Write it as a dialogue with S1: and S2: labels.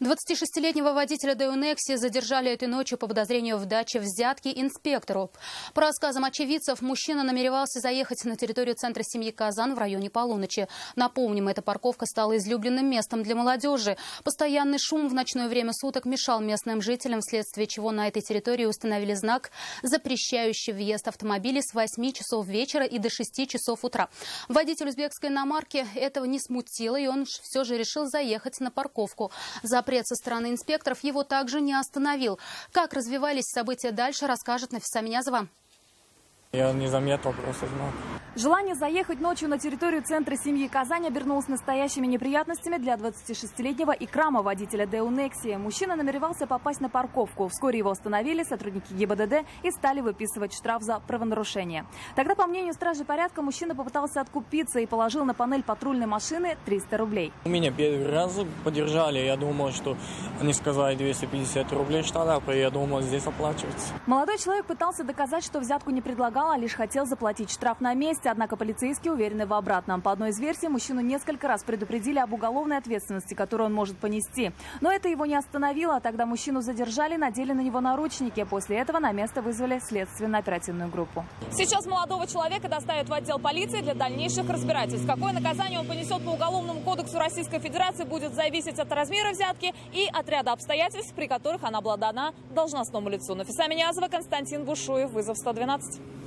S1: 26-летнего водителя Дэу Некси задержали этой ночью по подозрению в даче взятки инспектору. По рассказам очевидцев, мужчина намеревался заехать на территорию центра семьи Казан в районе полуночи. Напомним, эта парковка стала излюбленным местом для молодежи. Постоянный шум в ночное время суток мешал местным жителям, вследствие чего на этой территории установили знак, запрещающий въезд автомобилей с 8 часов вечера и до 6 часов утра. Водитель узбекской иномарки этого не смутило, и он все же решил заехать на парковку. Запрет со стороны инспекторов его также не остановил. Как развивались события дальше, расскажет Нафиса Минязова.
S2: Я незаметно просто знал.
S3: Желание заехать ночью на территорию центра семьи Казань обернулось настоящими неприятностями для 26-летнего Икрама, водителя Дэу Некси. Мужчина намеревался попасть на парковку. Вскоре его остановили сотрудники ГИБДД и стали выписывать штраф за правонарушение. Тогда, по мнению стражи порядка, мужчина попытался откупиться и положил на панель патрульной машины 300 рублей.
S2: Меня первый раз поддержали. Я думал, что они сказали 250 рублей штрафа, и я думал здесь оплачивать.
S3: Молодой человек пытался доказать, что взятку не предлагал, а лишь хотел заплатить штраф на месте. Однако полицейские уверены в обратном. По одной из версий, мужчину несколько раз предупредили об уголовной ответственности, которую он может понести. Но это его не остановило. Тогда мужчину задержали, надели на него наручники. После этого на место вызвали следственно-оперативную группу.
S4: Сейчас молодого человека доставят в отдел полиции для дальнейших разбирательств. Какое наказание он понесет по Уголовному кодексу Российской Федерации, будет зависеть от размера взятки и от ряда обстоятельств, при которых она была дана должностному лицу. Нафиса Минязова, Константин Бушуев, вызов 112.